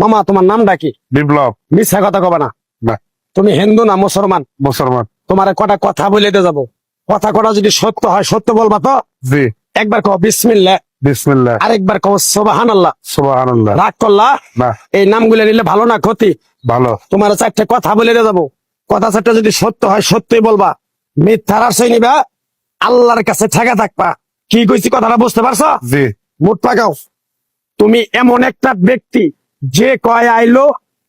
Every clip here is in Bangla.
মামা তোমার নামটা কি? বিপ্লব। মিথ্যা কথা কবে না। না। তুমি হিন্দু না মুসলমান? মুসলমান। তোমার কটা কথা বলে দিয়ে যাবো, কথা কটা যদি সত্য হয় সত্য বলবা তো? জি। একবার কও বিসমিল্লাহ। বিসমিল্লাহ। আরেকবার কও সুবহানাল্লাহ। সুবহানাল্লাহ। রাগ করলা? না। এই নামগুলো নিলে ভালো না ক্ষতি? ভালো। তোমার চারটে কথা বলে দিয়ে যাবো, কথা চারটা যদি সত্য হয় সত্যই বলবা, মিথ্যার আশ্রয় নিবা, আল্লাহর কাছে ঠেকা থাকবা। কি কইছি কথাটা বুঝতে পারছো? জি। মুখ পাকাও। তুমি এমন একটা ব্যক্তি যে কয় আইলো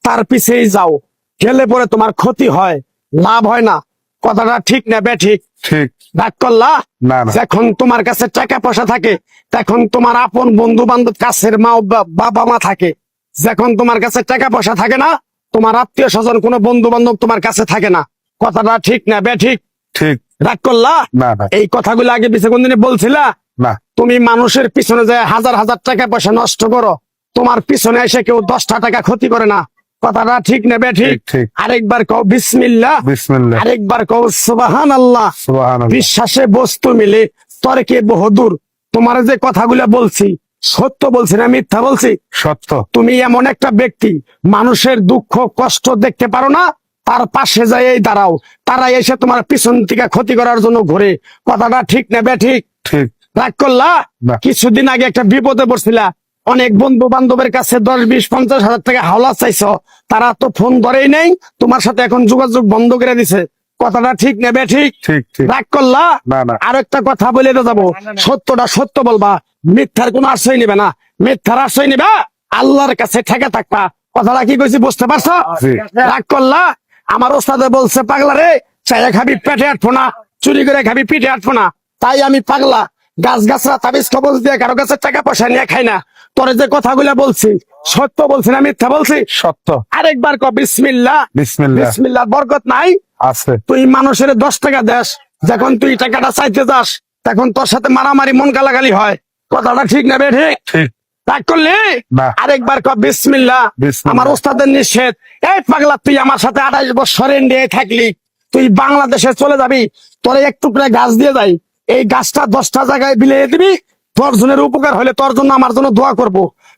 তার পিছেই যাও, গেলে পরে তোমার ক্ষতি হয়, লাভ হয় না। কথাটা ঠিক না বেঠিক? ঠিক। রাগ করলা? না না। যখন তোমার কাছে টাকা পয়সা থাকে তখন তোমার আপন বন্ধু বান্ধব, কাছের মা বাবা মা থাকে। যখন তোমার কাছে টাকা পয়সা থাকে না, তোমার আত্মীয় স্বজন কোনো বন্ধু বান্ধব তোমার কাছে থাকে না। কথাটা ঠিক না বেঠিক? ঠিক। রাগ করলা? না না। এই কথাগুলো আগে পিছে কোনদিনে বলছিলা? না। তুমি মানুষের পিছনে যায় হাজার হাজার টাকা পয়সা নষ্ট করো, তোমার পিছনে এসে কেউ 10টা টাকা ক্ষতি করে না। কথাটা ঠিক না বেঠিক? ঠিক। আরেকবার কও বিসমিল্লাহ। বিসমিল্লাহ। আরেকবার কও সুবহানাল্লাহ। সুবহানাল্লাহ। বিশ্বাসে বস্তু মিলে তর্কে বহুদূর। তোমার যে কথাগুলো বলছি সত্য বলছি না মিথ্যা বলছি? সত্য। তুমি এমন একটা ব্যক্তি, মানুষের দুঃখ কষ্ট দেখতে পারো না, তার পাশে যাই দাঁড়াও, তারা এসে তোমার পিছন থেকে ক্ষতি করার জন্য ঘুরে। কথাটা ঠিক না বেঠিক? ঠিক। রাগ করলা? না। কিছুদিন আগে একটা বিপদে পড়ছিলা, অনেক বন্ধু বান্ধবের কাছে 10, 20, 50 হাজার টাকা হাওলা চাইছো, তারা তো ফোন ধরেই নেই, তোমার সাথে এখন যোগাযোগ বন্ধ করে দিছে। কথাটা ঠিক না বেঠিক? ঠিক। ঠিক। রাগ করলা? না না। আর একটা কথা বলে যাবো, সত্যটা সত্য বলবা, মিথ্যার কোনো আশ্রয় নিবে না। মিথ্যার আশ্রয় নিবা, আল্লাহর কাছে ঠেকে থাকবা। কথাটা কি কইছি বুঝতে পারছো? জি। রাগ করলা? আমার ওস্তাদে বলছে পাগলা রে, চাইয়া খাবি পেটে আটবো না, চুরি করে খাবি পিঠে আটবো না। তাই আমি পাগলা, গাছ গাছরা তাবিজ কবজ দিয়ে কারো কাছে টাকা পয়সা নিয়ে খাই না। তোরে যে কথাগুলো বলছি সত্য বলছি না মিথ্যা বলছি? সত্য। আরেকবার ক বিসমিল্লাহ। বিসমিল্লাহ। বিসমিল্লাহ বরকত নাই? আছে। তুই মানুষের 10 টাকা দেস, যখন তুই টাকাটা চাইতে যাস তখন তোর সাথে মারামারি মন গালাগালি হয়। কথাটা ঠিক না বেঠিক? ঠিক। রাগ করলি? না। আরেকবার ক বিসমিল্লাহ। বিসমিল্লাহ। আমার ওস্তাদের নিষেধ। এই পাগলা, তুই আমার সাথে 28 বছর ইন্ডিয়ায় থাকলি, তুই বাংলাদেশে চলে যাবি, তোরে এক টুকরা গাছ দিয়ে যাই, এই গাছটা 10টা জায়গায় বিলিয়ে দিবি, তোর জনের উপকার হলে তোর জন্য আমার জন্য দোয়া করব।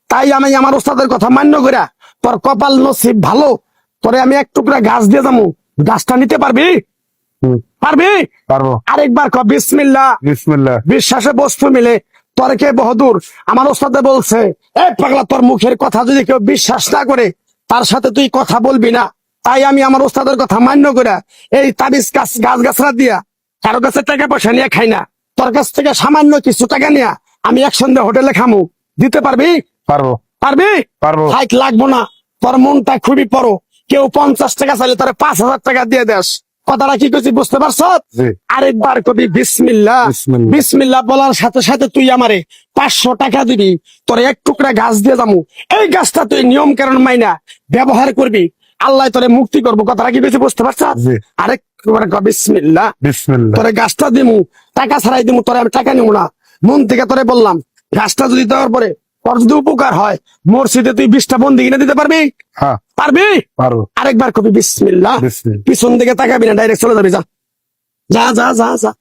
তাই আমি আমার ওস্তাদের কথা মান্য করিয়া, তোর কপাল নসিব ভালো, তোরে আমি এক টুকরা গাছ দিয়ে যাবো, গাছটা নিতে পারবি? পারবি? পারবো। আরেকবার ক বিসমিল্লাহ। বিসমিল্লাহ। বিশ্বাসে বস্তু মিলে তর্কে বহুদূর। আমার ওস্তাদে বলছে, এই পাগলা, তোর মুখের কথা যদি কেউ বিশ্বাস না করে তার সাথে তুই কথা বলবি না। তাই আমি আমার ওস্তাদের কথা মান্য করে এই তাবিজ গাছ গাছরা দিয়া কারো কাছে টাকা পয়সা নিয়ে খাই না। তোর কাছ থেকে সামান্য কিছু টাকা নিয়ে আমি একসঙ্গে হোটেলে খামু, দিতে পারবি? পারবো। পারবি? পারবো। হাইট লাগবো না, তোর মনটা খুবই বড়। কেউ 50 টাকা চাইলে তোর 5,000 টাকা দিয়ে দেস। কথাটা কি করছি বুঝতে পারছ? জি। আরেকবার কবি বিসমিল্লাহ। বিসমিল্লাহ। বিসমিল্লাহ বলার সাথে সাথে তুই আমারে 500 টাকা দিবি, তোর এক টুকরা গাছ দিয়ে যাবো, এই গাছটা তুই নিয়ম কারণ মাইনা ব্যবহার করবি, আল্লাহ তোরে মুক্তি করবো। কথাটা কি করছি বুঝতে পারছ? জি। আরেকবার কবি বিসমিল্লাহ। বিসমিল্লাহ। তোরে গাছটা দিমু, টাকা ছাড়াই দিমু, তোরে আমি টাকা নিবো না, মন থেকে তোরে বললাম। গাছটা যদি দেওয়ার পরে তোর যদি উপকার হয়, মসজিদে তুই 20টা বন্দি কিনে দিতে পারবি? হ্যাঁ পারবি? পারবো। আরেকবার কবি বিসমিল্লাহ। বিসমিল্লাহ। পিছন দিকে তাকাবি না, ডাইরেক্ট চলে যাবি, যা যা যা যা যা।